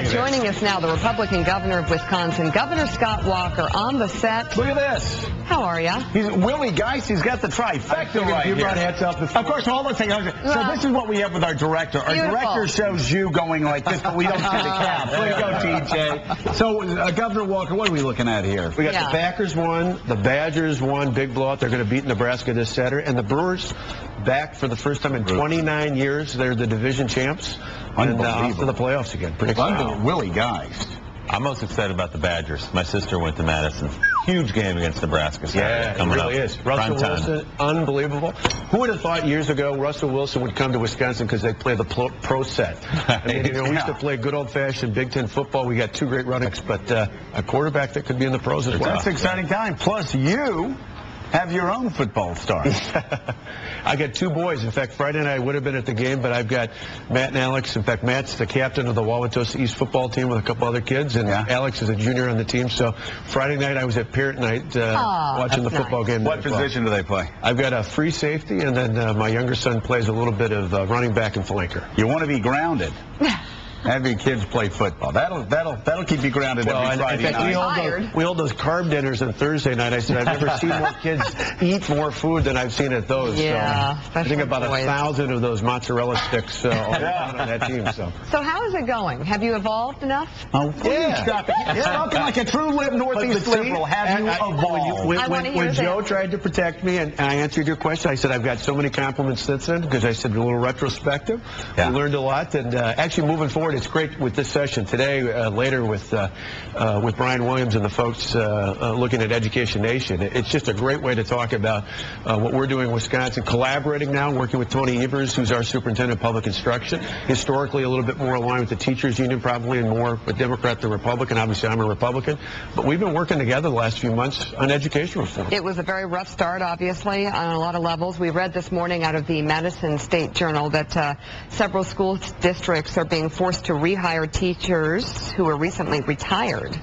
Joining us now, the Republican governor of Wisconsin, Governor Scott Walker, on the set. Look at this. How are you? He's Willie Geist. He's got the trifecta right here. You brought heads up. Of course, hold on a second. So this is what we have with our director. Our director shows you going like this, but we don't see the cap. Way to go, TJ. So, Governor Walker, what are we looking at here? We got the Packers won, the Badgers won, big blowout. They're going to beat Nebraska this Saturday, and the Brewers back for the first time in 29 years. They're the division champs. And off to the playoffs again. Pretty exciting. Willie Geist. I'm most excited about the Badgers. My sister went to Madison. Huge game against Nebraska. Yeah, it really is. Russell Wilson, unbelievable. Who would have thought years ago Russell Wilson would come to Wisconsin because they play the pro set? I mean, we used to play good old-fashioned Big Ten football. We got two great running backs, but a quarterback that could be in the pros as well. That's an exciting time. Plus, you have your own football star. I got two boys. In fact, Friday night I would have been at the game, but I've got Matt and Alex. In fact, Matt's the captain of the Wauwatosa East football team with a couple other kids, and Alex is a junior on the team. So Friday night I was at parent night watching the football game. What position do they play? I've got a free safety, and then my younger son plays a little bit of running back and flanker. You want to be grounded. Have your kids play football. That'll keep you grounded every Friday night. We hold those carb dinners on Thursday night. I said I've never seen more kids eat more food than I've seen at those. Yeah, so I think about 1,000 of those mozzarella sticks on that team. So how is it going? Have you evolved enough? Oh, yeah. Stop it. You're talking like a true Northeast liberal. Have you evolved? When Joe tried to protect me and I answered your question, I said I've got so many compliments since then because I said a little retrospective. We learned a lot, and actually moving forward, it's great with this session today, later with Brian Williams and the folks looking at Education Nation. It's just a great way to talk about what we're doing in Wisconsin, collaborating now, working with Tony Evers, who's our superintendent of public instruction, historically a little bit more aligned with the teachers union probably and more a Democrat than Republican. Obviously, I'm a Republican. But we've been working together the last few months on education reform. It was a very rough start, obviously, on a lot of levels. We read this morning out of the Madison State Journal that several school districts are being forced to rehire teachers who were recently retired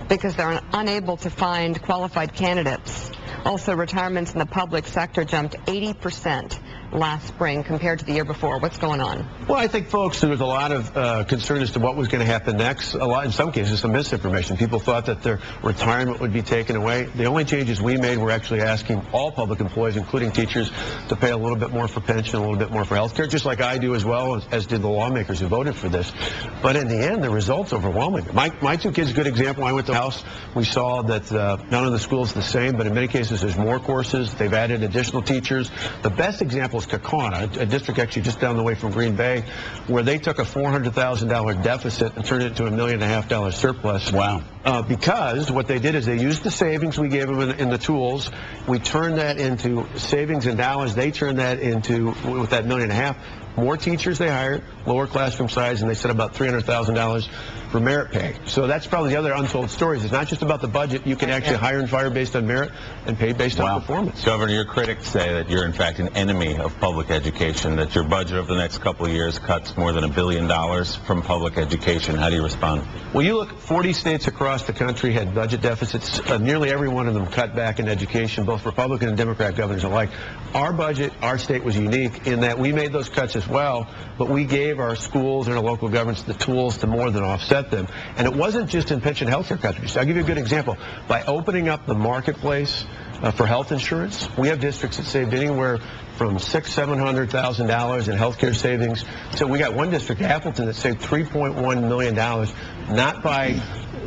because they're unable to find qualified candidates. Also, retirements in the public sector jumped 80% last spring compared to the year before. What's going on? Well, I think, folks, there was a lot of concern as to what was going to happen next. In some cases, some misinformation. People thought that their retirement would be taken away. The only changes we made were actually asking all public employees, including teachers, to pay a little bit more for pension, a little bit more for health care, just like I do as well, as did the lawmakers who voted for this. But in the end, the result's overwhelming. My two kids, good example. I went to the House. We saw that none of the schools the same, but in many cases there's more courses. They've added additional teachers. The best example is Kaukauna, a district actually just down the way from Green Bay, where they took a $400,000 deficit and turned it into $1.5 million surplus. Wow. Because what they did is they used the savings we gave them in the tools. We turned that into savings in dollars. They turned that into, with that $1.5 million, more teachers they hired, lower classroom size, and they set about $300,000 for merit pay. So that's probably the other untold stories. It's not just about the budget. You can actually hire and fire based on merit and pay based on performance. Governor, your critics say that you're in fact an enemy of public education, that your budget over the next couple of years cuts more than $1 billion from public education. How do you respond? Well, you look, 40 states across the country had budget deficits. Nearly every one of them cut back in education, both Republican and Democrat governors alike. Our budget, our state was unique in that we made those cuts as well, but we gave our schools and our local governments the tools to more than offset them. And it wasn't just in pension health care contributions. I'll give you a good example. By opening up the marketplace for health insurance, we have districts that saved anywhere from $600,000–700,000 in health care savings. So we got one district, Appleton, that saved $3.1 million, not by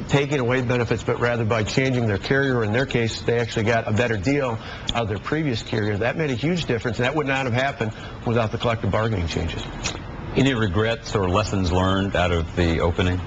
taking away benefits, but rather by changing their carrier. In their case, they actually got a better deal out of their previous carrier. That made a huge difference, and that would not have happened without the collective bargaining changes. Any regrets or lessons learned out of the opening?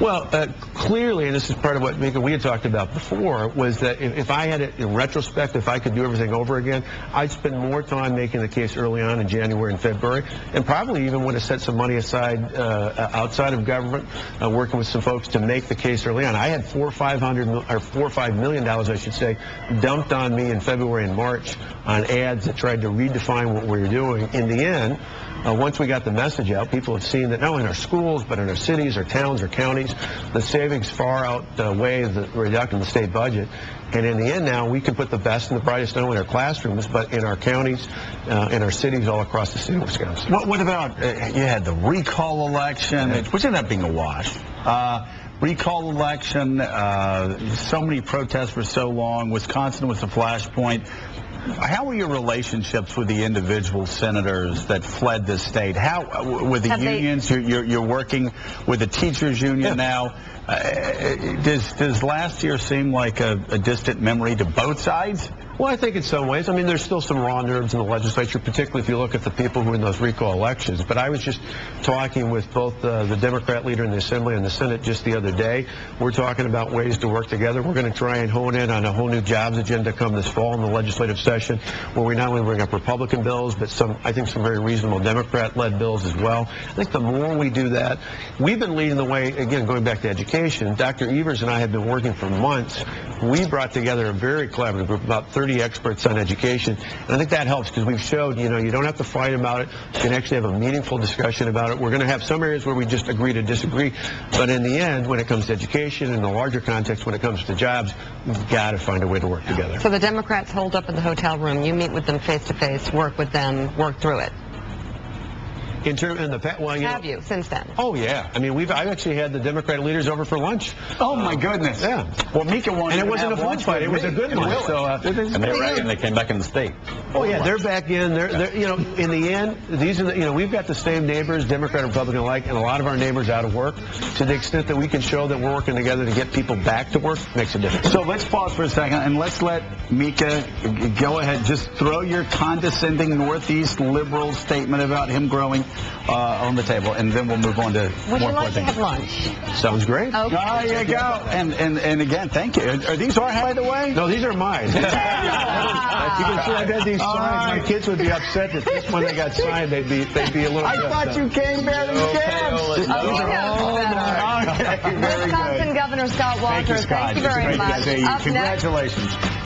Well, clearly, and this is part of what Mika, we had talked about before, was that if I had it in retrospect, if I could do everything over again, I'd spend more time making the case early on in January and February, and probably even would have set some money aside outside of government, working with some folks to make the case early on. I had $4 or $5 million, I should say, dumped on me in February and March on ads that tried to redefine what we were doing. In the end, once we got the message out, people have seen that not only in our schools, but in our cities, our towns, our counties, the savings far outweigh the reduction in the state budget. And in the end now, we can put the best and the brightest not only in our classrooms, but in our counties, in our cities all across the state of Wisconsin. What about, you had the recall election, which ended up being a wash. Recall election, so many protests for so long. Wisconsin was a flashpoint. How are your relationships with the individual senators that fled the state? How, with the unions, you're working with the teachers union now. Does last year seem like a distant memory to both sides? Well, I think in some ways. I mean, there's still some raw nerves in the legislature, particularly if you look at the people who were in those recall elections. But I was just talking with both the Democrat leader in the Assembly and the Senate just the other day. We're talking about ways to work together. We're going to try and hone in on a whole new jobs agenda come this fall in the legislative session, where we not only bring up Republican bills, but I think some very reasonable Democrat-led bills as well. I think the more we do that, we've been leading the way, again, going back to education. Dr. Evers and I have been working for months. We brought together a very collaborative group, about 30 experts on education, and I think that helps because we've showed, you don't have to fight about it. You can actually have a meaningful discussion about it. We're going to have some areas where we just agree to disagree, but in the end, when it comes to education, in the larger context, when it comes to jobs, we've got to find a way to work together. So the Democrats hold up in the hotel room. You meet with them face-to-face, work with them, work through it. Have you since then? Oh yeah. I mean, I've actually had the Democratic leaders over for lunch. Oh my goodness. Yeah. Well, Mika wanted. And it wasn't a food fight. It was a good lunch. So, and they came back in the state. Oh yeah, they're back in. They're in the end, these are we've got the same neighbors, Democrat and Republican alike, and a lot of our neighbors out of work. To the extent that we can show that we're working together to get people back to work, makes a difference. So let's pause for a second and let's let Mika go ahead. Just throw your condescending Northeast liberal statement about him growing on the table, and then we'll move on to Would more you like to things. have lunch? Sounds great. Okay. There you go. And again, thank you. Are these ours, by the way? No, these are mine. You can see I've had these signed. My kids would be upset that this one they got signed, they'd be a little. I thought you came bearing gifts. These are all mine. Okay, very good. Wisconsin Governor Scott Walker, Thank you, Scott. thank you very much. Congratulations.